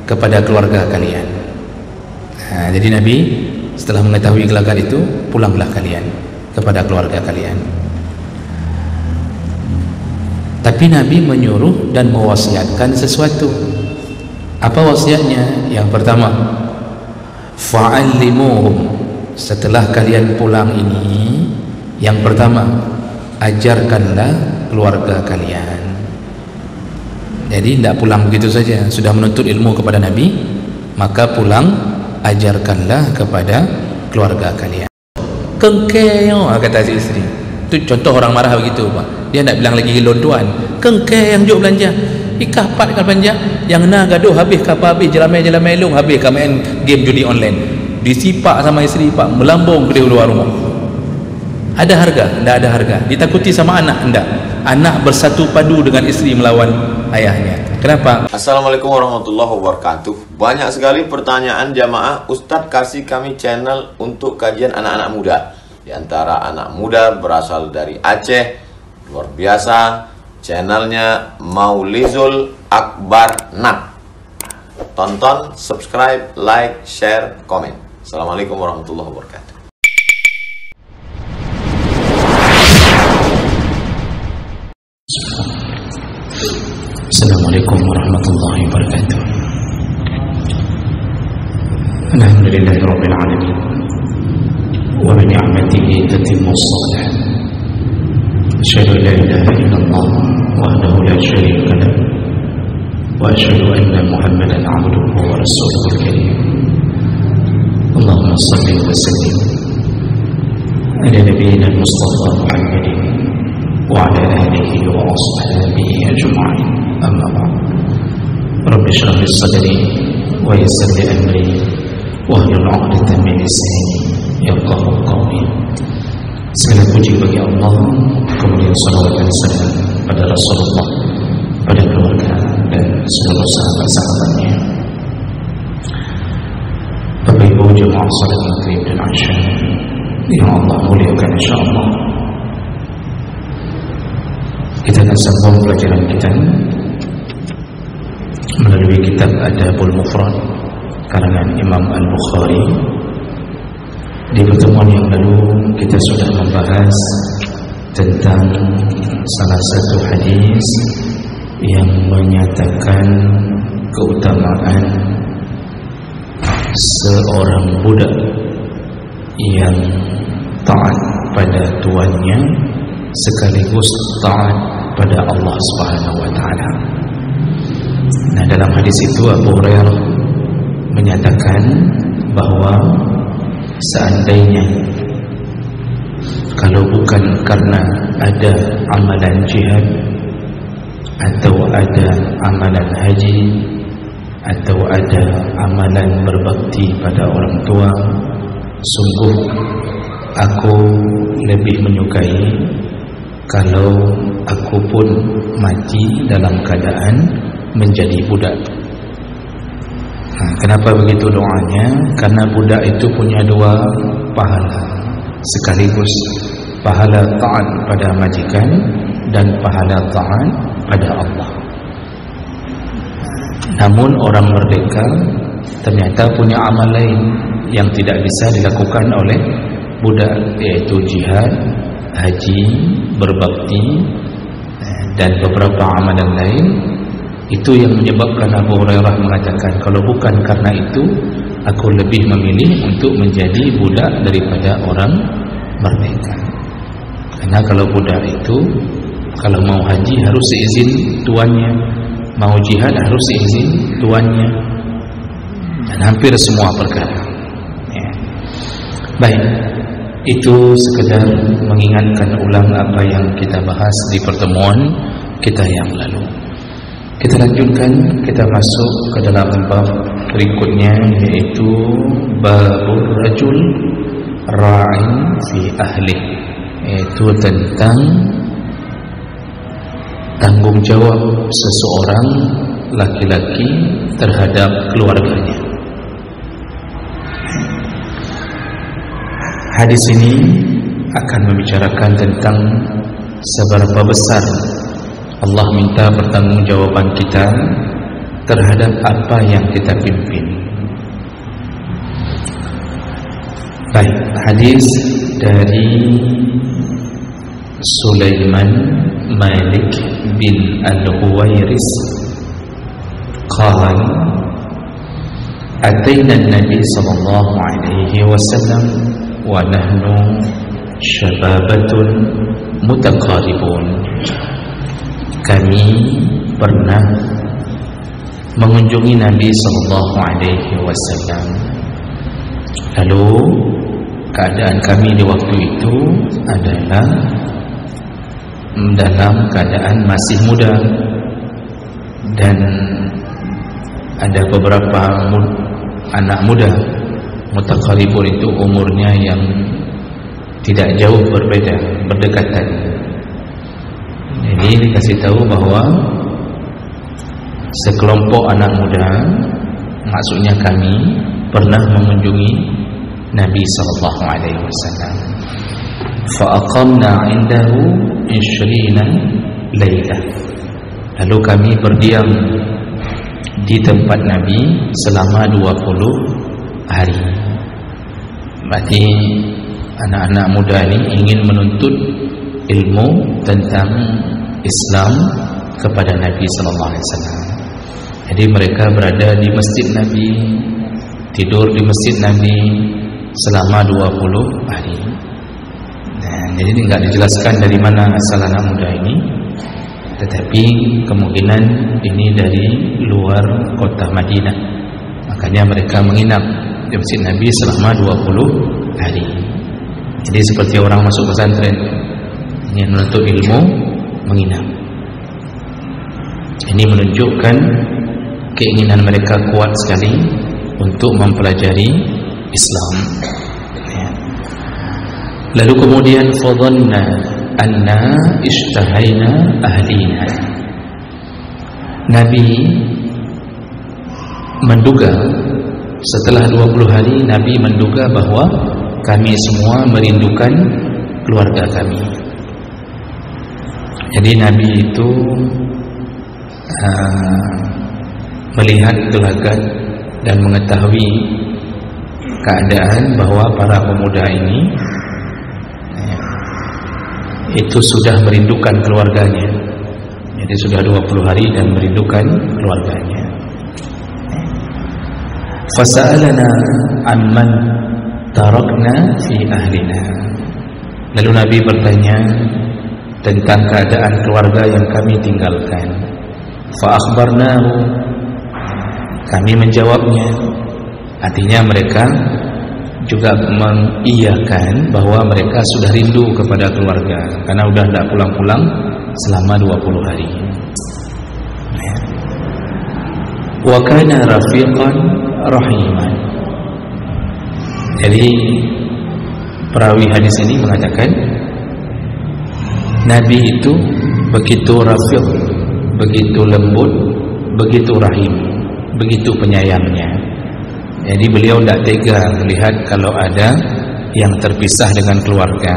kepada keluarga kalian. Jadi Nabi setelah mengetahui gelagat itu, pulanglah kalian kepada keluarga kalian. Tapi Nabi menyuruh dan mewasiatkan sesuatu. Apa wasiatnya? Yang pertama, fa'allimuhum, setelah kalian pulang ini, yang pertama, ajarkanlah keluarga kalian. Jadi tidak pulang begitu saja, sudah menuntut ilmu kepada Nabi, maka pulang ajarkanlah kepada keluarga kalian. Kengkeo, kata si isteri. Itu contoh orang marah begitu, Pak. Dia tidak bilang lagi lontuan, kengke yang juk belanja, ikapat kan belanja, yang nak gaduh habis kapal habis, jelamai long habis, kau main game judi online, disipak sama isteri Pak, melambung ke luar rumah. Ada harga? Tidak ada harga. Ditakuti sama anak? Tidak. Anak bersatu padu dengan isteri melawan ayahnya. Kenapa? Assalamualaikum warahmatullahi wabarakatuh. Banyak sekali pertanyaan jamaah, Ustadz kasih kami channel untuk kajian anak-anak muda. Di antara anak muda berasal dari Aceh, luar biasa, channelnya Maulizul Akbar Nak. Tonton, subscribe, like, share, komen. Assalamualaikum warahmatullahi wabarakatuh. Assalamualaikum warahmatullahi wabarakatuh. Alhamdulillahirabbil alamin. Wa bi ni'matihi tatimmu shalihat. Asyhadu an la ilaha illallah wahdahu la syarika lah wa asyhadu anna Muhammadan 'abduhu wa rasuluhul karim. Allahumma shalli wa sallim ala nabiyyina Mustafa Muhammadin wa ala alihi wa ashabihi ajma'in. Amma ba'd. Rabbi shrah li sadri wa yassir li amri wahlul 'uqdatam min lisani yafqahu qawli. Segala puji bagi Allah, kemudian salawat dan salam pada Rasulullah, pada keluarga dan seluruh sahabat-sahabatnya. Bapak Ibu jemaah salat maghrib dan isya yang Allah muliakan insyaallah, kita akan sambung pelajaran kita melalui kitab Adabul Mufrad karangan Imam Al-Bukhari. Di pertemuan yang lalu kita sudah membahas tentang salah satu hadis yang menyatakan keutamaan seorang budak yang taat pada tuannya sekaligus taat pada Allah Subhanahu wa taala. Nah, dalam hadis itu Abu Hurairah menyatakan bahwa seandainya kalau bukan karena ada amalan jihad atau ada amalan haji atau ada amalan berbakti pada orang tua, sungguh aku lebih menyukai kalau aku pun mati dalam keadaan menjadi budak. Kenapa begitu doanya? Karena budak itu punya dua pahala sekaligus, pahala taat pada majikan dan pahala taat pada Allah. Namun orang merdeka ternyata punya amal lain yang tidak bisa dilakukan oleh budak, yaitu jihad, haji, berbakti dan beberapa amalan lain. Itu yang menyebabkan Abu Hurairah mengatakan, kalau bukan karena itu aku lebih memilih untuk menjadi budak daripada orang merdeka. Karena kalau budak itu kalau mau haji harus seizin tuannya, mau jihad harus seizin tuannya, dan hampir semua perkara ya. Baik, itu sekedar mengingatkan ulang apa yang kita bahas di pertemuan kita yang lalu. Kita lanjutkan, kita masuk ke dalam bab berikutnya, yaitu babur rajul ra'in fi ahli, yaitu tentang tanggung jawab seseorang laki-laki terhadap keluarganya. Hadis ini akan membicarakan tentang seberapa besar Allah minta pertanggungjawaban kita terhadap apa yang kita pimpin. Baik, hadis dari Sulaiman Malik bin Al-Huwairis qala atayna an-nabi sallallahu alaihi wasallam wa nahnu syababatun mutaqaribun. Kami pernah mengunjungi Nabi sallallahu alaihi wasallam. Lalu keadaan kami di waktu itu adalah dalam keadaan masih muda, dan ada beberapa anak muda. Mutaqaribun itu umurnya yang tidak jauh berbeda, berdekatan. Jadi dikasih tahu bahwa sekelompok anak muda, maksudnya kami, pernah mengunjungi Nabi sallallahu alaihi wasallam. Fa aqamna 'indahu 20 lailah. Lalu kami berdiam di tempat Nabi selama 20 hari. Berarti anak-anak muda ini ingin menuntut ilmu tentang Islam kepada Nabi sallallahu alaihi wasallam. Jadi mereka berada di masjid Nabi, tidur di masjid Nabi selama 20 hari. Jadi tidak dijelaskan dari mana asal anak muda ini, tetapi kemungkinan ini dari luar kota Madinah. Makanya mereka menginap di masjid Nabi selama 20 hari. Jadi seperti orang masuk pesantren, ingin menuntut ilmu, menginap. Ini menunjukkan keinginan mereka kuat sekali untuk mempelajari Islam. Lalu kemudian fadhanna anna ishtahaina ahlina. Nabi menduga, setelah 20 hari Nabi menduga bahwa kami semua merindukan keluarga kami. Jadi Nabi itu melihat gelagat dan mengetahui keadaan bahwa para pemuda ini itu sudah merindukan keluarganya. Jadi sudah 20 hari dan merindukan keluarganya. Fasa'alana amman tarakna fi ahlina. Lalu Nabi bertanya tentang keadaan keluarga yang kami tinggalkan. Fa akhbarnahu, kami menjawabnya. Artinya mereka juga mengiyakan bahwa mereka sudah rindu kepada keluarga karena sudah tidak pulang-pulang selama 20 hari. Wa kana rafiqan rahiman. Jadi perawi hadis ini mengatakan Nabi itu begitu rafiq, begitu lembut, begitu rahim, begitu penyayangnya. Jadi beliau tidak tega melihat kalau ada yang terpisah dengan keluarga.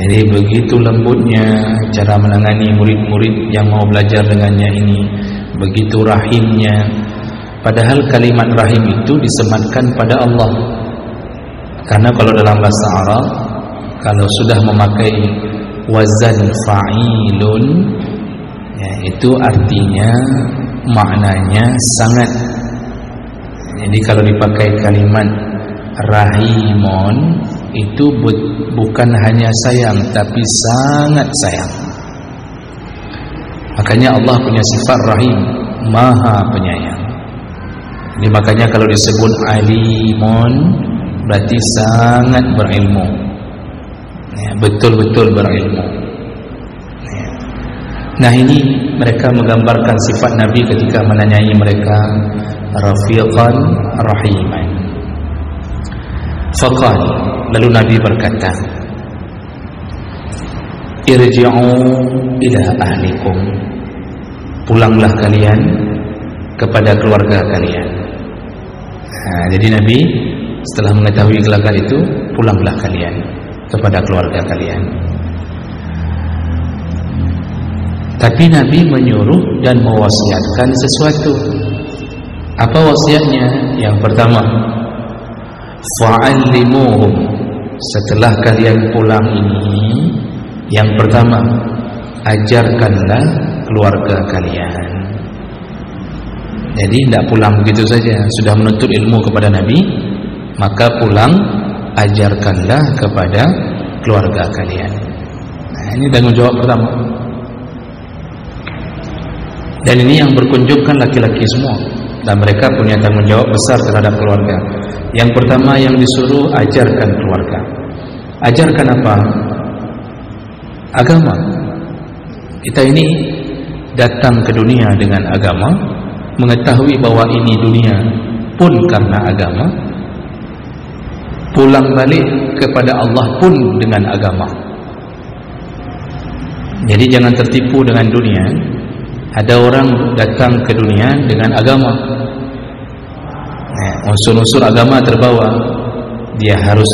Jadi begitu lembutnya cara menangani murid-murid yang mau belajar dengannya ini, begitu rahimnya. Padahal kalimat rahim itu disematkan pada Allah. Karena kalau dalam bahasa Arab, kalau sudah memakai wazan fa'ilun, ya, itu artinya maknanya sangat. Jadi kalau dipakai kalimat rahimon, itu bukan hanya sayang, tapi sangat sayang. Makanya Allah punya sifat rahim, maha penyayang. Jadi makanya kalau disebut alimon, berarti sangat berilmu, ya, betul-betul berilmu. Ya. Nah ini mereka menggambarkan sifat Nabi ketika menanyai mereka, rafiqan rahiman. Faqal, lalu Nabi berkata, irji'u ila ahlikum, pulanglah kalian kepada keluarga kalian. Jadi Nabi setelah mengetahui gelagat itu, pulanglah kalian kepada keluarga kalian. Tapi Nabi menyuruh dan mewasiatkan sesuatu. Apa wasiatnya? Yang pertama, fa'allimuhum, setelah kalian pulang ini, yang pertama, ajarkanlah keluarga kalian. Jadi tidak pulang begitu saja, sudah menuntut ilmu kepada Nabi, maka pulang ajarkanlah kepada keluarga kalian. Nah, ini tanggung jawab pertama. Dan ini yang berkunjungkan laki-laki semua, dan mereka punya tanggung jawab besar terhadap keluarga. Yang pertama yang disuruh, ajarkan keluarga. Ajarkan apa? Agama. Kita ini datang ke dunia dengan agama, mengetahui bahwa ini dunia pun karena agama, pulang balik kepada Allah pun dengan agama. Jadi jangan tertipu dengan dunia. Ada orang datang ke dunia dengan agama, unsur-unsur agama terbawa. Dia harus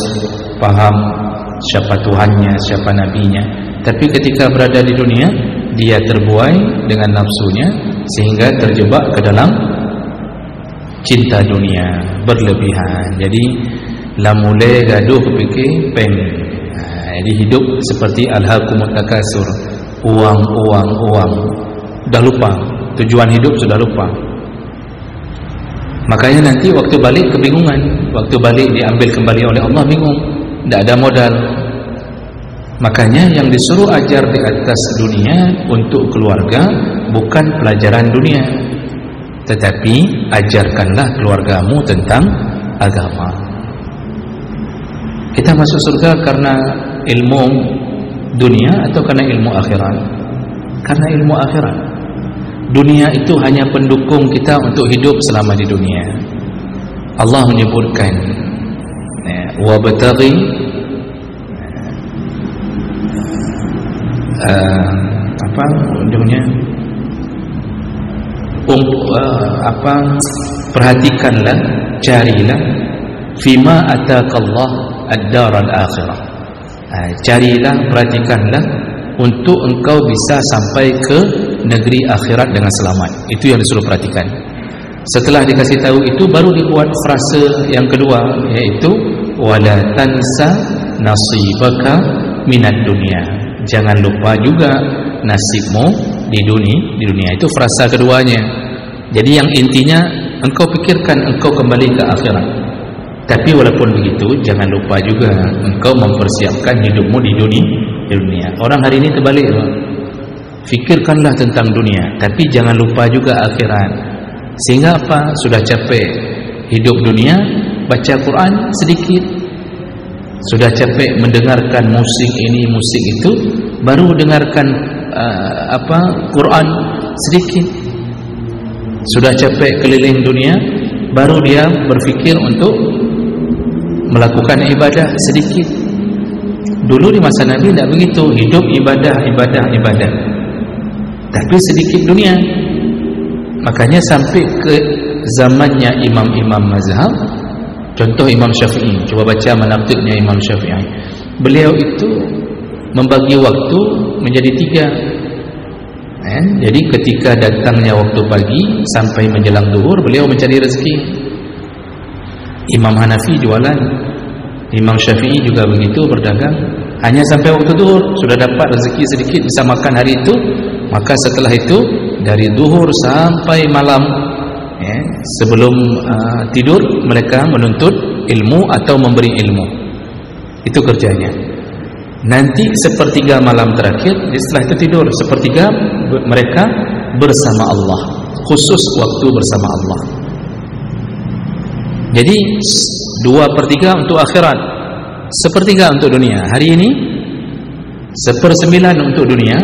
paham siapa Tuhannya, siapa nabinya. Tapi ketika berada di dunia, dia terbuai dengan nafsunya, sehingga terjebak ke dalam cinta dunia berlebihan. Jadi lamule gaduh kepikir peng. Jadi hidup seperti alhaakumut takasur, uang. Sudah lupa tujuan hidup, sudah lupa. Makanya nanti waktu balik kebingungan. Waktu balik diambil kembali oleh Allah, bingung, tidak ada modal. Makanya yang disuruh ajar di atas dunia untuk keluarga bukan pelajaran dunia, tetapi ajarkanlah keluargamu tentang agama. Kita masuk surga karena ilmu dunia atau karena ilmu akhirat? Karena ilmu akhirat. Dunia itu hanya pendukung kita untuk hidup selama di dunia. Allah menyebutkan wabtaghi apa ujungnya, perhatikanlah, carilah fima atakallah ad-dar al-akhirah. Carilah, perhatikanlah untuk engkau bisa sampai ke negeri akhirat dengan selamat. Itu yang disuruh perhatikan. Setelah dikasih tahu itu, baru dibuat frase yang kedua, yaitu wala tansa nasibaka minad dunya. Jangan lupa juga nasibmu di dunia. Itu frasa keduanya. Jadi yang intinya, engkau pikirkan engkau kembali ke akhirat. Tapi walaupun begitu, jangan lupa juga engkau mempersiapkan hidupmu di dunia. Orang hari ini terbalik, fikirkanlah tentang dunia, tapi jangan lupa juga akhirat. Sehingga apa? Sudah capek hidup dunia, baca Quran sedikit. Sudah capek mendengarkan musik ini, musik itu, baru dengarkan Quran sedikit. Sudah capek keliling dunia, baru dia berfikir untuk melakukan ibadah sedikit. Dulu di masa Nabi tidak begitu, hidup ibadah, tapi sedikit dunia. Makanya sampai ke zamannya imam-imam mazhab, contoh Imam Syafi'i. Coba baca manaqibnya Imam Syafi'i. Beliau itu membagi waktu menjadi 3. Jadi ketika datangnya waktu pagi sampai menjelang zuhur, beliau mencari rezeki. Imam Hanafi jualan, Imam Syafi'i juga begitu, berdagang. Hanya sampai waktu zuhur sudah dapat rezeki sedikit, bisa makan hari itu. Maka setelah itu dari zuhur sampai malam, sebelum tidur mereka menuntut ilmu atau memberi ilmu. Itu kerjanya. Nanti sepertiga malam terakhir, setelah itu tidur. Sepertiga mereka bersama Allah, khusus waktu bersama Allah. Jadi 2/3 untuk akhirat, 1/3 untuk dunia. Hari ini 1/9 untuk dunia,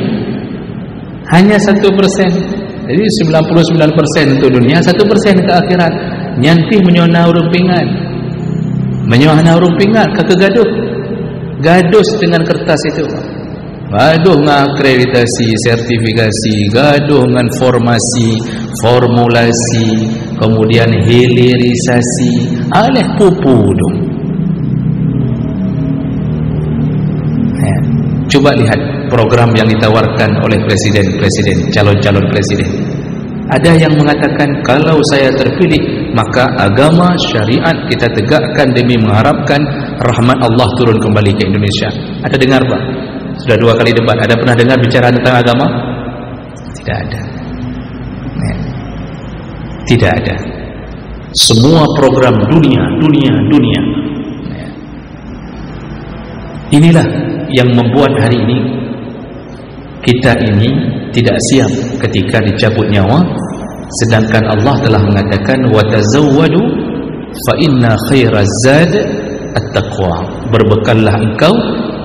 hanya 1%. Jadi 99% untuk dunia, 1% ke akhirat. Nyanti menyona rumpingan kakak gaduh dengan kertas itu, gaduh dengan akreditasi, sertifikasi, gaduh dengan formulasi, kemudian hilirisasi, alih pupu dong. Coba lihat program yang ditawarkan oleh presiden-presiden, calon-calon presiden. Ada yang mengatakan kalau saya terpilih maka agama syariat kita tegakkan demi mengharapkan rahmat Allah turun kembali ke Indonesia. Ada dengar Pak? Sudah 2 kali debat. Ada pernah dengar bicara tentang agama? Tidak ada. Tidak ada. Semua program dunia. Inilah yang membuat hari ini kita ini tidak siap ketika dicabut nyawa, sedangkan Allah telah mengatakan wa tazawwadu fa inna khairaz zad at-taqwa. Berbekallah engkau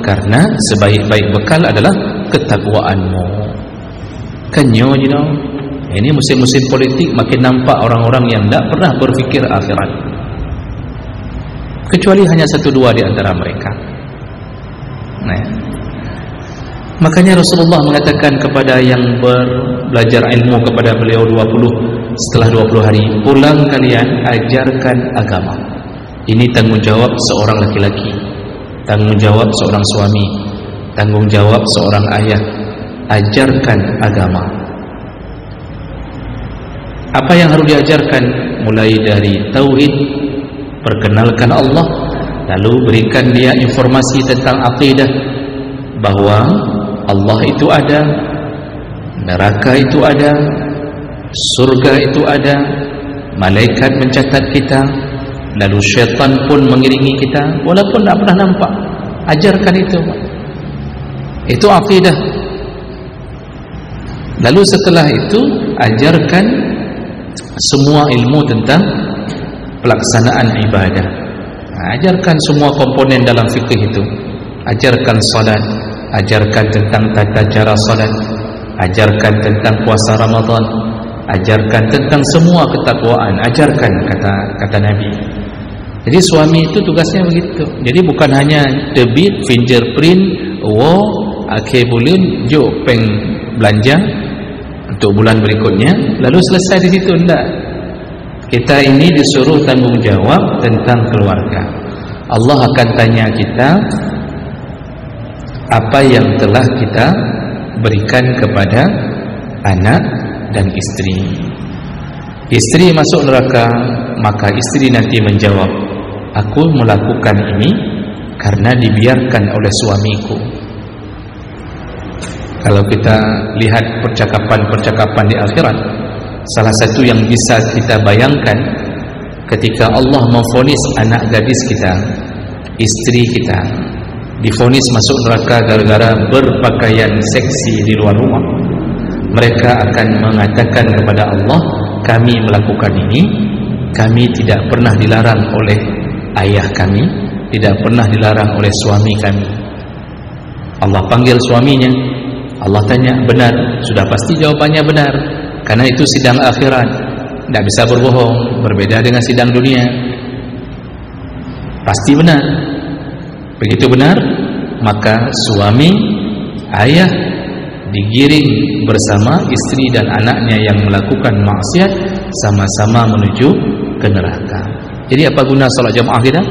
karena sebaik-baik bekal adalah ketakwaanmu. Kanyo you know. Ini musim-musim politik makin nampak orang-orang yang tidak pernah berfikir akhirat, kecuali hanya 1-2 di antara mereka. Makanya Rasulullah mengatakan kepada yang belajar ilmu kepada beliau setelah 20 hari, pulang kalian ajarkan agama. Ini tanggung jawab seorang laki-laki, tanggung jawab seorang suami, tanggung jawab seorang ayah. Ajarkan agama. Apa yang harus diajarkan? Mulai dari tauhid, perkenalkan Allah, lalu berikan dia informasi tentang akidah, bahwa Allah itu ada, neraka itu ada, surga itu ada, malaikat mencatat kita, lalu syaitan pun mengiringi kita walaupun tak pernah nampak. Ajarkan itu akidah. Lalu setelah itu ajarkan semua ilmu tentang pelaksanaan ibadah. Ajarkan semua komponen dalam fikih itu. Ajarkan salat, ajarkan tentang tata cara salat, ajarkan tentang puasa Ramadan, ajarkan tentang semua ketakwaan, ajarkan kata Nabi. Jadi suami itu tugasnya begitu. Jadi bukan hanya debit, fingerprint, akhir bulan jom peng belanja untuk bulan berikutnya, lalu selesai di situ. Tidak. Kita ini disuruh tanggung jawab tentang keluarga. Allah akan tanya kita apa yang telah kita berikan kepada anak dan istri. Istri masuk neraka, maka istri nanti menjawab, aku melakukan ini karena dibiarkan oleh suamiku. Kalau kita lihat percakapan-percakapan di akhirat, salah satu yang bisa kita bayangkan ketika Allah memvonis anak gadis kita, istri kita, divonis masuk neraka gara-gara berpakaian seksi di luar rumah, mereka akan mengatakan kepada Allah, kami melakukan ini, kami tidak pernah dilarang oleh ayah kami, tidak pernah dilarang oleh suami kami. Allah panggil suaminya, Allah tanya, benar? Sudah pasti jawabannya benar, karena itu sidang akhirat, tidak bisa berbohong, berbeda dengan sidang dunia. Pasti benar. Begitu benar, maka suami, ayah digiring bersama istri dan anaknya yang melakukan maksiat, sama-sama menuju ke neraka. Jadi apa guna salat jamaah kita?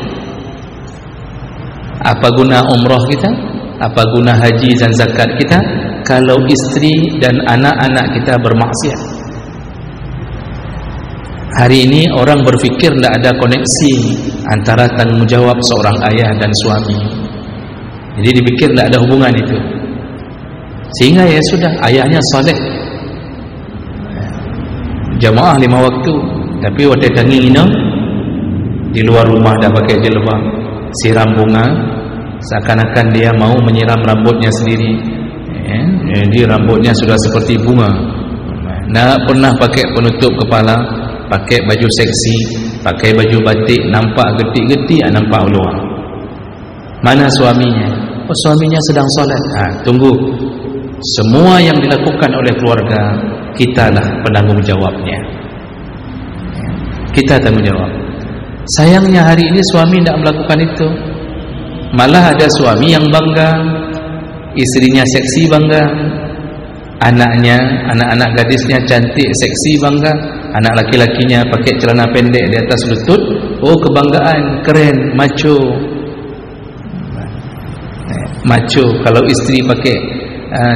Apa guna umrah kita? Apa guna haji dan zakat kita kalau istri dan anak-anak kita bermaksiat? Hari ini orang berfikir tidak ada koneksi antara tanggung jawab seorang ayah dan suami. Jadi dipikir tidak ada hubungan itu. Sehingga ya sudah, ayahnya soleh, jamaah 5 waktu, tapi waktu tangi ini di luar rumah dah pakai jilbab, siram bunga, seakan-akan dia mau menyiram rambutnya sendiri. Jadi rambutnya sudah seperti bunga. Nak pernah pakai penutup kepala, pakai baju seksi, pakai baju batik, nampak getik-getik, nampak luar. Mana suaminya? Oh, suaminya sedang solat. Tunggu. Semua yang dilakukan oleh keluarga, kitalah penanggung jawabnya. Kita tanggung jawab. Sayangnya hari ini suami tidak melakukan itu. Malah ada suami yang bangga, istrinya seksi bangga, anak-anak gadisnya cantik seksi bangga, anak laki-lakinya pakai celana pendek di atas lutut, oh kebanggaan, keren, macho. Kalau istri pakai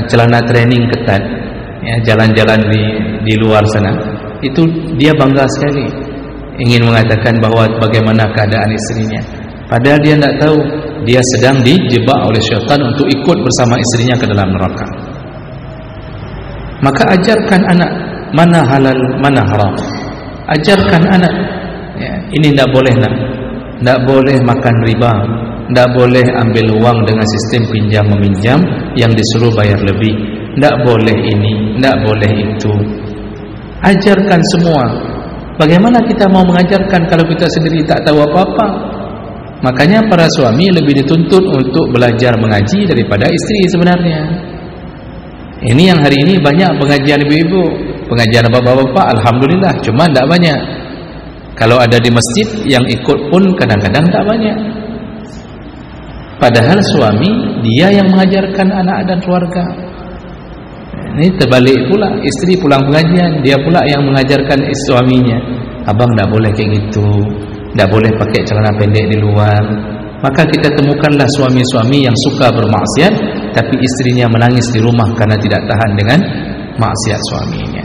celana training ketat, ya, jalan-jalan di luar sana, itu dia bangga sekali, ingin mengatakan bahwa bagaimana keadaan istrinya, padahal dia tidak tahu dia sedang dijebak oleh syaitan untuk ikut bersama istrinya ke dalam neraka. Maka ajarkan anak mana halal mana haram, ajarkan anak, ya, ini tidak boleh, tidak boleh makan riba, tidak boleh ambil uang dengan sistem pinjam meminjam yang disuruh bayar lebih, tidak boleh ini, tidak boleh itu. Ajarkan semua. Bagaimana kita mau mengajarkan kalau kita sendiri tak tahu apa-apa? Makanya para suami lebih dituntut untuk belajar mengaji daripada istri sebenarnya. Ini yang hari ini banyak pengajian ibu-ibu, pengajian bapak-bapak, alhamdulillah, cuma tidak banyak. Kalau ada di masjid yang ikut pun kadang-kadang tak banyak. Padahal suami dia yang mengajarkan anak dan keluarga. Ini terbalik pula, istri pulang pengajian, dia pula yang mengajarkan suaminya. Abang tak boleh kayak gitu, tak boleh pakai celana pendek di luar. Maka kita temukanlah suami-suami yang suka bermaksiat, tapi istrinya menangis di rumah karena tidak tahan dengan maksiat suaminya.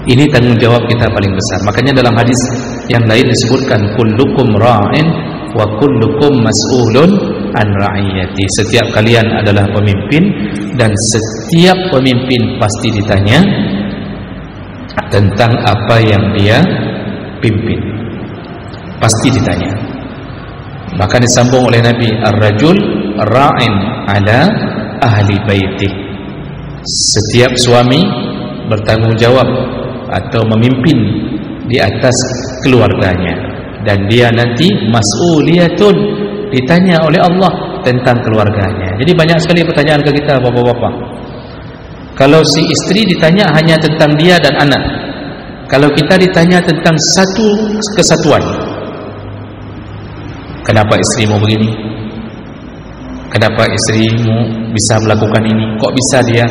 Ini tanggung jawab kita paling besar. Makanya dalam hadis yang lain disebutkan, kullukum ra'in wa kullukum mas'ulun an ra'iyati. Setiap kalian adalah pemimpin dan setiap pemimpin pasti ditanya tentang apa yang dia pimpin. Pasti ditanya. Maka disambung oleh Nabi, ar-rajul ra'in ala ahli baitih. Setiap suami bertanggung jawab atau memimpin di atas keluarganya, dan dia nanti mas'uliyatun, ditanya oleh Allah tentang keluarganya. Jadi banyak sekali pertanyaan ke kita bapak-bapak. Kalau si istri ditanya hanya tentang dia dan anak, kalau kita ditanya tentang satu kesatuan, kenapa istrimu begini, kenapa istrimu bisa melakukan ini, kok bisa dia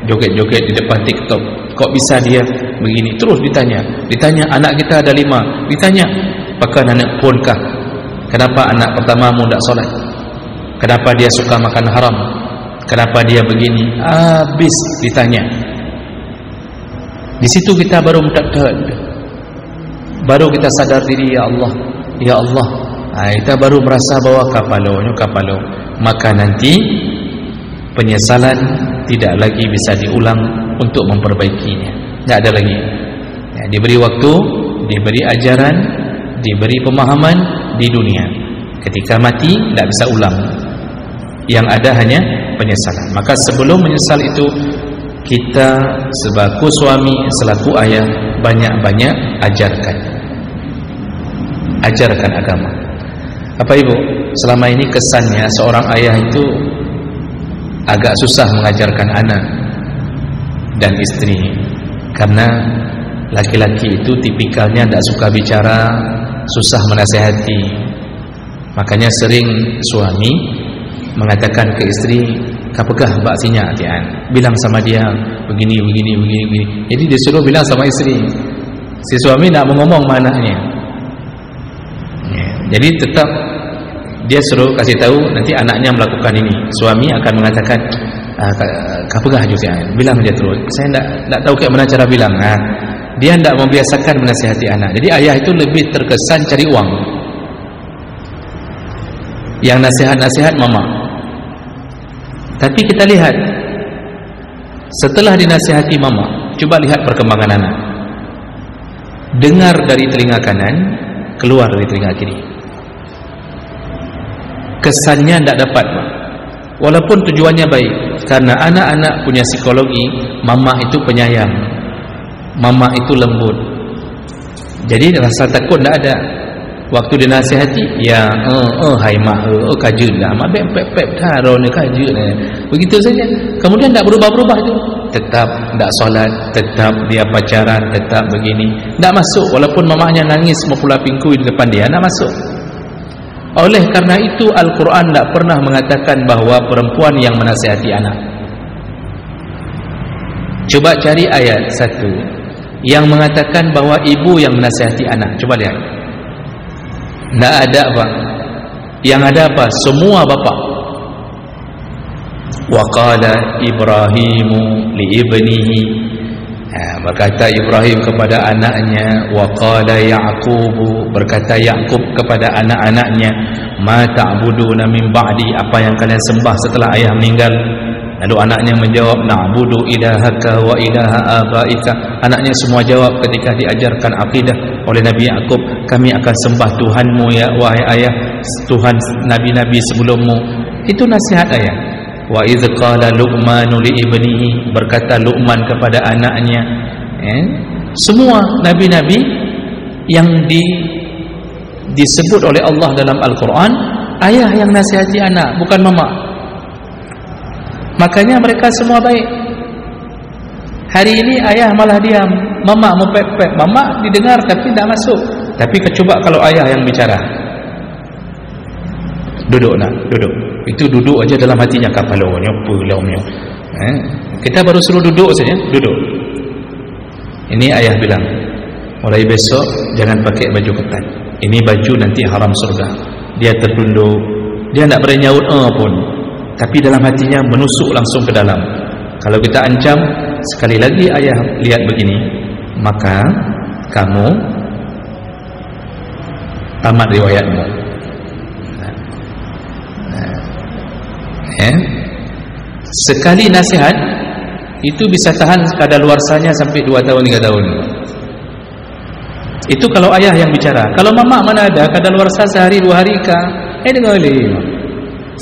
joget-joget di depan TikTok, kok bisa dia begini, terus ditanya anak kita ada 5, ditanya bahkan anak pun kah, kenapa anak pertamamu tidak solat, kenapa dia suka makan haram, kenapa dia begini, habis ditanya. Di situ kita baru mendadad, baru kita sadar diri, ya Allah, ya Allah. Kita baru merasa bahwa kapalo. Maka nanti penyesalan tidak lagi bisa diulang untuk memperbaikinya. Tidak ada lagi. Ya, diberi waktu, diberi ajaran, diberi pemahaman di dunia. Ketika mati tidak bisa ulang. Yang ada hanya penyesalan. Maka sebelum menyesal itu, kita sebagai suami, selaku ayah, banyak-banyak ajarkan agama. Apa ibu, selama ini kesannya seorang ayah itu agak susah mengajarkan anak dan istri, karena laki-laki itu tipikalnya tidak suka bicara, susah menasihati. Makanya sering suami mengatakan ke istri, kapegah bak sinya tian, bilang sama dia begini. Jadi disuruh bilang sama istri, si suami tidak mau ngomong mananya. Jadi tetap dia suruh kasih tahu, nanti anaknya melakukan ini, suami akan mengatakan, kapegah juga, bilang aja terus. Saya tidak tahu kayak mana cara bilang. Dia tidak membiasakan menasihati anak. Jadi ayah itu lebih terkesan cari uang. Yang nasihat mama. Tapi kita lihat, setelah dinasihati mama, coba lihat perkembangan anak. Dengar dari telinga kanan, keluar dari telinga kiri. Kesannya tidak dapat, walaupun tujuannya baik, karena anak-anak punya psikologi, mama itu penyayang, mama itu lembut. Jadi rasa takut tidak ada. Waktu dinasihati, ya hai mak, kajun lah, mak pep taruh ni kajun ni, begitu saja. Kemudian tidak berubah itu, tetap tidak solat, tetap dia pacaran, tetap begini, tidak masuk. Walaupun mamanya nangis mempula pingkui di depan dia, tidak masuk. Oleh karena itu Al-Quran tidak pernah mengatakan bahawa perempuan yang menasihati anak. Coba cari ayat satu yang mengatakan bahawa ibu yang menasihati anak. Coba lihat. Tidak ada apa. Yang ada apa? Semua bapa. Wa qala Ibrahimu li ibnihi, berkata Ibrahim kepada anaknya. Wa qala Ya'qubu, berkata Ya'qub kepada anak-anaknya. Ma ta'buduna min ba'di, apa yang kalian sembah setelah ayah meninggal? Lalu anaknya menjawab, na'budu ilahaka wa ilaha abaika. Anaknya semua jawab ketika diajarkan akidah oleh Nabi Ya'qub, kami akan sembah Tuhanmu ya wahai ayah, Tuhan nabi-nabi sebelummu. Itu nasihat ayah. Wa idz qala Luqmanu li ibnihi, berkata Luqman kepada anaknya. Semua nabi-nabi yang disebut oleh Allah dalam Al-Quran, ayah yang nasihati anak, bukan mama. Makanya mereka semua baik. Hari ini ayah malah diam, mama mau pep-pep, mama didengar tapi tidak masuk. Tapi coba kalau ayah yang bicara, duduk nak, duduk. Itu duduk aja dalam hatinya, kapalonyo, pulaunya. Kita baru suruh duduk saja, duduk. Ini ayah bilang, mulai besok jangan pakai baju ketat. Ini baju nanti haram surga. Dia tertunduk, dia tidak berani nyaut pun, tapi dalam hatinya menusuk langsung ke dalam. Kalau kita ancam, sekali lagi ayah lihat begini, maka kamu tamat riwayatmu. Sekali nasihat itu bisa tahan kadaluarsanya sampai 2 tahun 3 tahun. Itu kalau ayah yang bicara. Kalau mama mana ada kadaluarsa sehari 2 hari kah? Dengar boleh.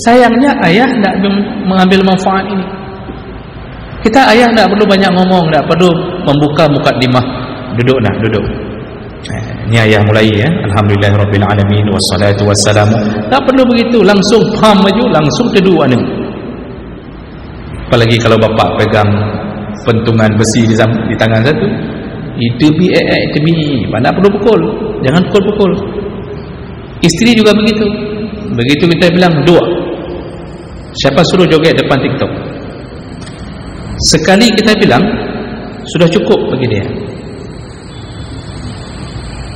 Sayangnya ayah tidak mengambil manfaat ini. Kita ayah tidak perlu banyak ngomong, tidak perlu membuka mukadimah. Duduk nak, duduk. Ini ayah mulai ya. Alhamdulillahirabbil alamin wassalatu wassalamu. Tak perlu begitu, langsung paham aja, langsung teduh anu. Apalagi kalau bapak pegang pentungan besi di tangan satu, itu mana perlu pukul, jangan pukul-pukul. Isteri juga begitu. Begitu kita bilang dua, siapa suruh joget depan TikTok? Sekali kita bilang sudah cukup bagi dia.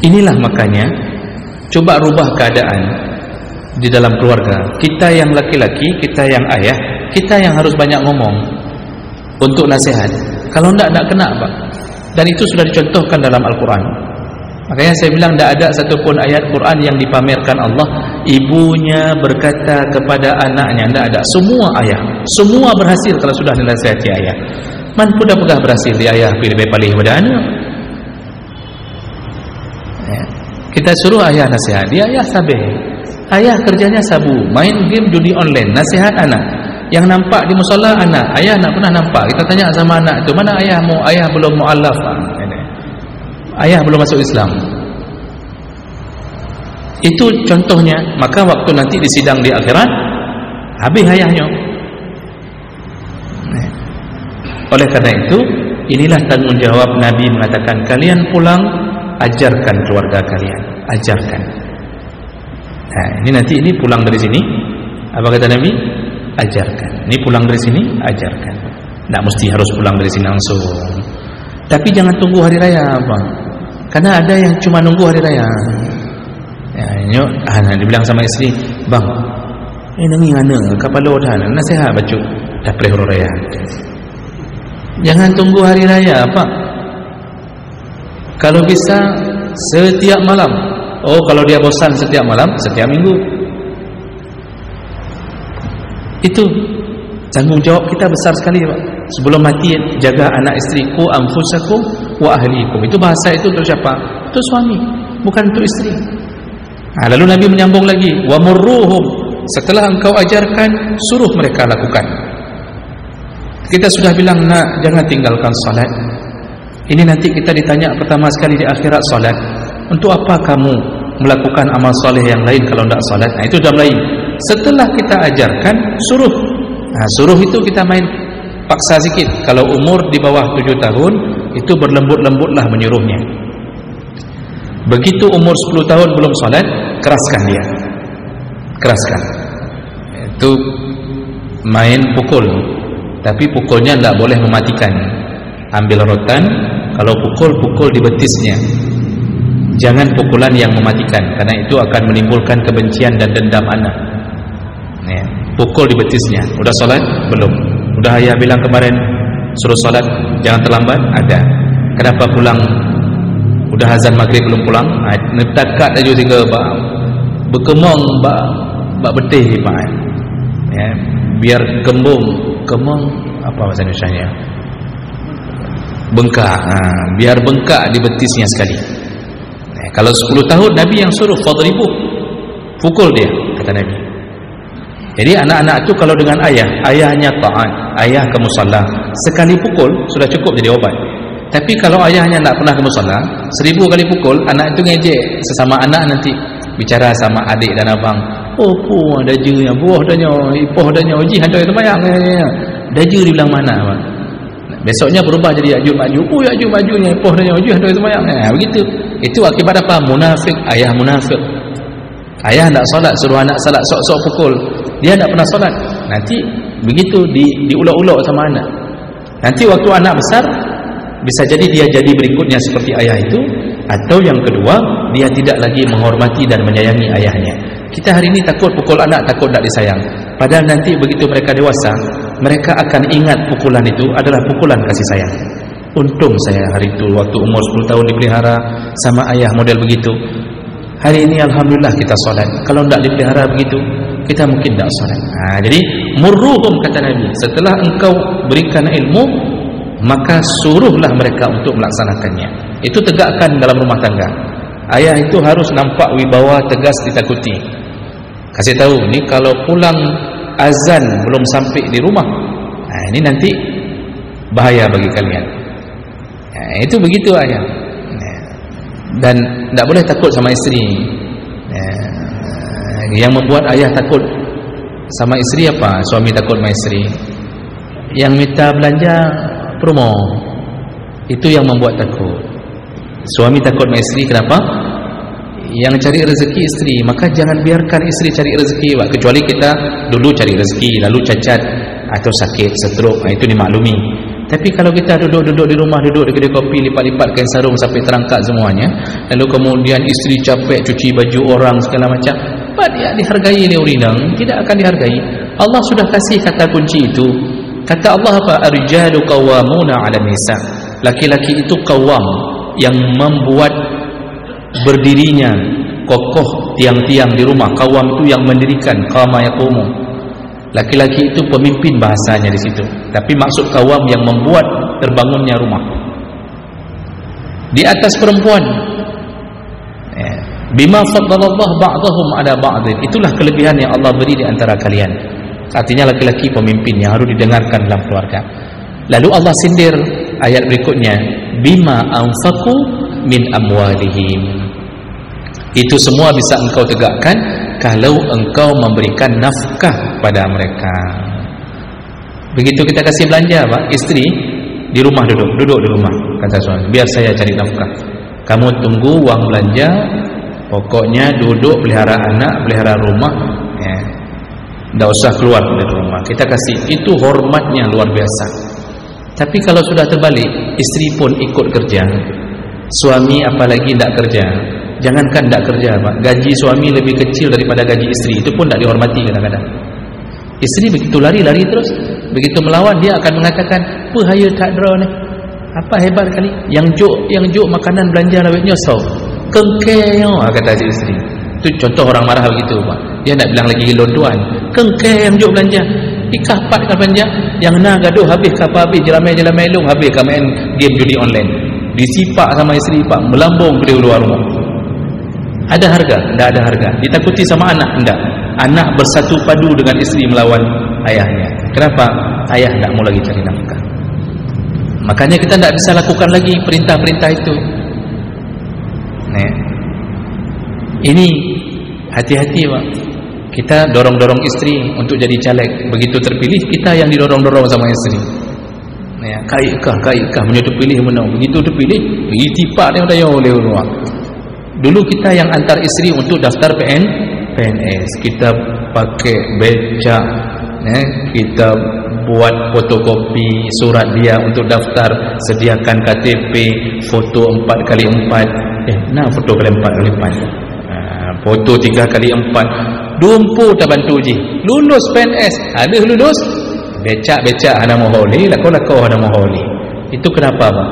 Inilah makanya coba rubah keadaan di dalam keluarga. Kita yang laki-laki, kita yang ayah, kita yang harus banyak ngomong untuk nasihat. Kalau tidak kena Pak. Dan itu sudah dicontohkan dalam Al-Quran. Makanya saya bilang tidak ada satupun ayat Quran yang dipamerkan Allah ibunya berkata kepada anaknya, tidak ada. Semua ayah, semua berhasil kalau sudah dinasihati ayah. Man pun dah pegah berhasil di ayah pilih palih pada anak. Kita suruh ayah nasihat, dia ayah sabih. Ayah kerjanya sabu, main game judi online, nasihat anak. Yang nampak di musola anak, ayah nak pernah nampak. Kita tanya sama anak tu, mana ayahmu? Ayah belum mu'allaf, ayah belum masuk Islam. Itu contohnya. Maka waktu nanti di sidang di akhirat, habis ayahnya. Oleh karena itu, inilah tanggungjawab Nabi mengatakan, kalian pulang, ajarkan keluarga kalian, ajarkan. Nah, ini nanti ini pulang dari sini, apa kata Nabi? Ajarkan. Ini pulang dari sini, ajarkan. Tak mesti harus pulang dari sini langsung. Tapi jangan tunggu hari raya, Bang. Karena ada yang cuma nunggu hari raya. Ya, dibilang sama isteri, Bang, nangi mana? Kapalo dah, nasihat baca. Dah prehoro raya. Jangan tunggu hari raya, Pak. Kalau bisa setiap malam. Oh, kalau dia bosan setiap malam, setiap minggu. Itu tanggungjawab kita besar sekali, Pak. Sebelum mati, jaga anak isteri. Ku anfusakum wa ahlikum. Itu bahasa itu untuk siapa? Untuk suami, bukan untuk isteri. Lalu Nabi menyambung lagi, wa murruhum. Setelah engkau ajarkan, suruh mereka lakukan. Kita sudah bilang, nak, jangan tinggalkan salat. Ini nanti kita ditanya pertama sekali di akhirat, salat. Untuk apa kamu melakukan amal soleh yang lain kalau tidak salat? Itu dah lain. Setelah kita ajarkan, suruh. Suruh itu kita main paksa sikit. Kalau umur di bawah 7 tahun, itu berlembut-lembutlah menyuruhnya. Begitu umur 10 tahun belum salat, keraskan dia. Keraskan. Itu main pukul. Tapi pukulnya tidak boleh mematikan. Ambil rotan, kalau pukul di betisnya. Jangan pukulan yang mematikan, karena itu akan menimbulkan kebencian dan dendam anak. pukul di betisnya. Udah solat? Belum. Udah ayah bilang kemarin suruh solat jangan terlambat? Ada. Kenapa pulang? Udah azan maghrib belum pulang? Netakat aja tiga berkemong bak betih pak. Ya, biar kembung apa bahasa Indonesianya? Bengkak. Biar bengkak di betisnya sekali. Kalau 10 tahun Nabi yang suruh fadribu, pukul dia, kata Nabi. Jadi anak-anak itu kalau dengan ayahnya taat, ayah ke musalla, sekali pukul sudah cukup jadi obat. Tapi kalau ayahnya tak pernah ke musalla, 1000 kali pukul, anak itu ngejek sesama anak, nanti bicara sama adik dan abang. Oh pu ada je, buah danya, ipoh danya, uji ada itu banyak. Dah je dibilang mana abang. Besoknya berubah jadi Ya'juj Ma'juj. Oh Ya'juj Ma'jujnya poh dan Ya'juj ada itu banyak. Begitu. Itu akibat apa? Munafik, ayah munafik. Ayah tak solat, suruh anak salat sok-sok pukul. Dia tak pernah solat. Nanti begitu diulak-ulak sama anak. Nanti waktu anak besar bisa jadi dia jadi berikutnya seperti ayah itu, atau yang kedua dia tidak lagi menghormati dan menyayangi ayahnya. Kita hari ini takut pukul anak, takut tak disayang. Padahal nanti begitu mereka dewasa, mereka akan ingat pukulan itu adalah pukulan kasih sayang. Untung saya hari itu waktu umur 10 tahun dipelihara sama ayah model begitu. Hari ini alhamdulillah kita solat. Kalau tidak dipelihara begitu, kita mungkin tidak solat. Jadi murruhum, kata Nabi, setelah engkau berikan ilmu, maka suruhlah mereka untuk melaksanakannya. Itu tegakkan dalam rumah tangga. Ayah itu harus nampak wibawa, tegas, ditakuti. Kasih tahu, ni kalau pulang azan belum sampai di rumah, ini nanti bahaya bagi kalian. Itu begitu ayah. Dan tidak boleh takut sama isteri. Yang membuat ayah takut sama isteri apa? Suami takut sama isteri. Yang minta belanja promo, itu yang membuat takut. Suami takut sama isteri, kenapa? Yang cari rezeki isteri, maka jangan biarkan isteri cari rezeki, kecuali kita dulu cari rezeki lalu cacat atau sakit, stroke, itu dimaklumi. Tapi kalau kita duduk di rumah, duduk di kedai kopi, lipat-lipat kain sarung sampai terangkat semuanya, lalu kemudian isteri capek cuci baju orang segala macam, apa dia dihargai oleh orang? Tidak akan dihargai. Allah sudah kasih kata kunci itu. Kata Allah apa? Ar-rijalu qawwamuna 'ala nisa. Laki-laki itu qawwam, yang membuat berdirinya kokoh tiang-tiang di rumah. Qawwam itu yang mendirikan, qama yaqumu. Laki-laki itu pemimpin bahasanya di situ. Tapi maksud qawwam yang membuat terbangunnya rumah. Di atas perempuan. Bima faddalallahu ba'dahum 'ala ba'din. Itulah kelebihan yang Allah beri di antara kalian. Artinya laki-laki pemimpin yang harus didengarkan dalam keluarga. Lalu Allah sindir ayat berikutnya, bima anfaqu min amwalihim. Itu semua bisa engkau tegakkan kalau engkau memberikan nafkah pada mereka. Begitu kita kasih belanja, Pak, istri di rumah duduk di rumah, kata suami, biar saya cari nafkah. Kamu tunggu uang belanja, pokoknya duduk pelihara anak, pelihara rumah, tidak usah keluar dari rumah, kita kasih. Itu hormatnya luar biasa. Tapi kalau sudah terbalik, istri pun ikut kerja, suami apalagi tidak kerja. Jangankan tidak kerja, Pak, gaji suami lebih kecil daripada gaji istri, itu pun tidak dihormati kadang-kadang. Istri begitu lari terus, begitu melawan dia akan mengatakan, "Pahaya tak draw ni. Apa hebat kali yang juk makanan belanja lawetnya so. Kengkeo," kata si istri. Itu contoh orang marah begitu, Pak. Dia nak bilang lagi londuan. Kengke yang juk belanja. Ikah pat kan belanja. Yang nak gaduh habis kapal habis jelamai long habis kan main game judi online. Disipak sama isteri, Pak, melambung beliau luar rumah. Ada harga? Tidak ada harga. Ditakuti sama anak? Tidak. Anak bersatu padu dengan isteri melawan ayahnya. Kenapa? Ayah tidak mau lagi cari nafkah. Makanya kita tidak bisa lakukan lagi perintah-perintah itu. Ini hati-hati, Pak. Kita dorong-dorong istri untuk jadi caleg. Begitu terpilih, kita yang didorong-dorong sama istri. Kaikah menyuruh pilih menang. Begitu terpilih, tipak dia tanya oleh orang. Dulu kita yang antar istri untuk daftar PNS, kita pakai becak, kita buat fotokopi surat dia untuk daftar, sediakan KTP, foto 4x4, foto kali 4x4, foto 3x4. dumpu tak bantu uji, lulus PNS, ada lulus becak-becak hana moholi, lako-lako hana moholi. Itu kenapa bang?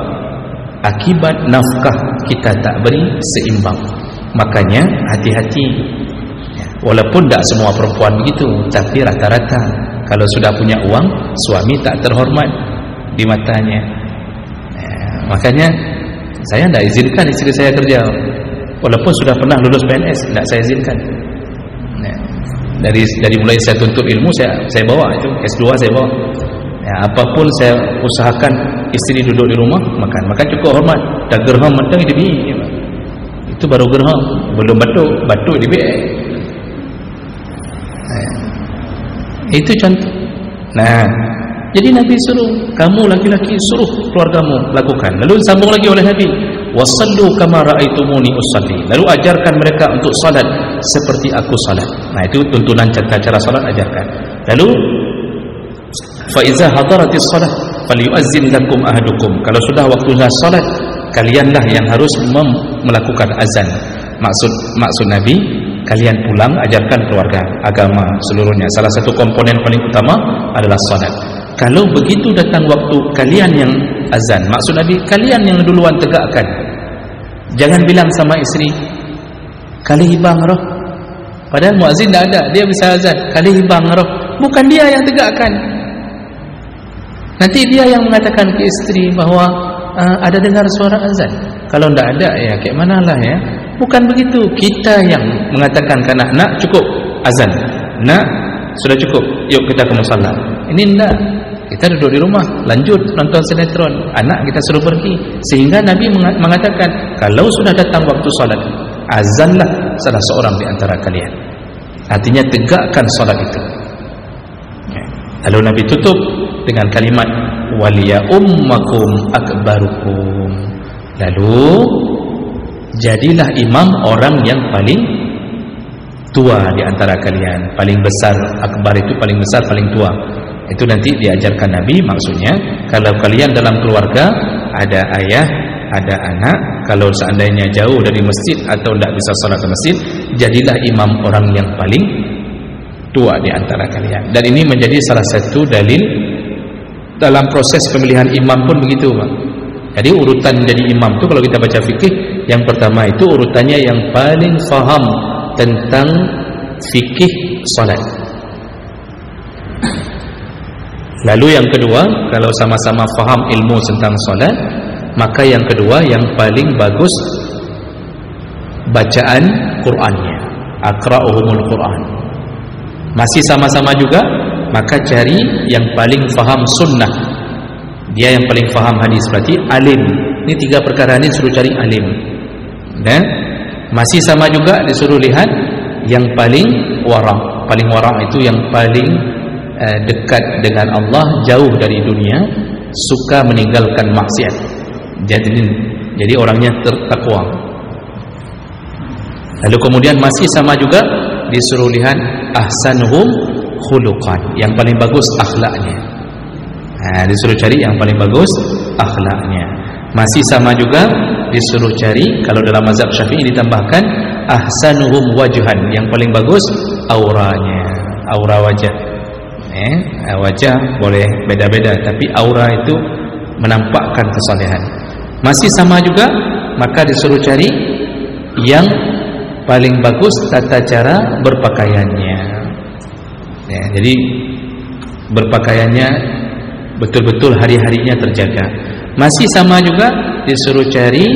Akibat nafkah kita tak beri seimbang. Makanya hati-hati. Walaupun tak semua perempuan begitu, tapi rata-rata kalau sudah punya uang, suami tak terhormat di matanya. Makanya saya tak izinkan isteri saya kerja, walaupun sudah pernah lulus PNS, tak saya izinkan. Dari mulai saya tuntut ilmu, saya bawa itu S2 saya bawa. Apapun saya usahakan isteri duduk di rumah makan cukup hormat. Dah gerham matang dia bini. Itu baru gerham, belum batuk dia bini. Itu contoh. Nah, jadi Nabi suruh, kamu laki-laki suruh keluargamu lakukan. Lalu sambung lagi oleh Nabi, wasallu kama raaitumuni usalli. Lalu ajarkan mereka untuk salat seperti aku salat. Nah, itu tuntunan cara salat, ajarkan. Lalu fa iza hadaratis salat falyu'azzin lakum ahadukum. Kalau sudah waktunya salat, kalianlah yang harus melakukan azan. Maksud Nabi, kalian pulang ajarkan keluarga, agama seluruhnya. Salah satu komponen paling utama adalah salat. Kalau begitu datang waktu, kalian yang azan. Maksud Nabi, kalian yang duluan tegakkan. Jangan bilang sama isteri, kali hibang roh. Padahal muazzin tak ada, dia bisa azan, kali hibang roh. Bukan dia yang tegakkan. Nanti dia yang mengatakan ke isteri bahawa ada dengar suara azan. Kalau tak ada, ya kayak manalah ya. Bukan begitu. Kita yang mengatakan ke anak, cukup azan. Nak, sudah cukup. Yuk kita ke musalla. Ini enggak. Kita duduk di rumah, lanjut nonton sinetron. Anak kita suruh pergi. Sehingga Nabi mengatakan, kalau sudah datang waktu salat, azanlah salah seorang di antara kalian. Artinya tegakkan salat itu. Lalu Nabi tutup dengan kalimat waliya ummakum akbarukum. Lalu jadilah imam orang yang paling tua di antara kalian, paling besar. Akbar itu paling besar, paling tua. Itu nanti diajarkan Nabi. Maksudnya kalau kalian dalam keluarga ada ayah, ada anak, kalau seandainya jauh dari masjid atau tidak bisa salat ke masjid, jadilah imam orang yang paling tua di antara kalian. Dan ini menjadi salah satu dalil dalam proses pemilihan imam pun begitu, Pak. Jadi urutan jadi imam itu kalau kita baca fikih, yang pertama itu urutannya yang paling faham tentang fikih salat. Lalu yang kedua, kalau sama-sama faham ilmu tentang salat, maka yang kedua yang paling bagus bacaan Qur'annya, aqra'uhumul Qur'an. Masih sama-sama juga, maka cari yang paling faham sunnah. Dia yang paling faham hadis, berarti alim. Ini tiga perkara ini suruh cari alim. Dan masih sama juga disuruh lihat yang paling wara'. Paling wara' itu yang paling dekat dengan Allah, jauh dari dunia, suka meninggalkan maksiat. Jadi orangnya tertakwa. Lalu kemudian masih sama juga disuruh lihat ahsanuhum khuluqan, yang paling bagus akhlaknya. Disuruh cari yang paling bagus akhlaknya. Masih sama juga disuruh cari, kalau dalam mazhab Syafi'i ditambahkan ahsanuhum wajhan, yang paling bagus auranya, aura wajah. Wajah boleh beda-beda, tapi aura itu menampakkan kesalehan. Masih sama juga, maka disuruh cari yang paling bagus tata cara berpakaiannya. Jadi berpakaiannya betul-betul hari-harinya terjaga. Masih sama juga disuruh cari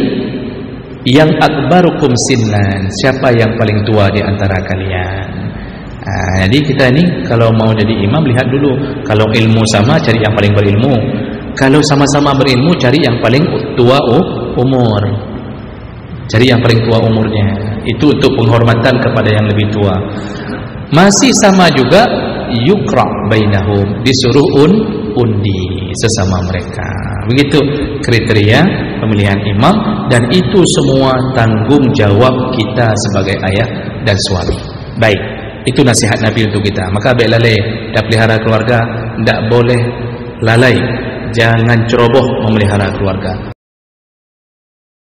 yang akbarukum sinnan, siapa yang paling tua di antara kalian. Jadi kita ini kalau mau jadi imam, lihat dulu. Kalau ilmu sama, cari yang paling berilmu. Kalau sama-sama berilmu, cari yang paling tua umur. Cari yang paling tua umurnya. Itu untuk penghormatan kepada yang lebih tua. Masih sama juga yukra bainahum, disuruh undi sesama mereka. Begitu kriteria pemilihan imam, dan itu semua tanggung jawab kita sebagai ayah dan suami. Baik, itu nasihat Nabi untuk kita. Maka baik lalai dah pelihara keluarga, tidak boleh lalai, jangan ceroboh memelihara keluarga.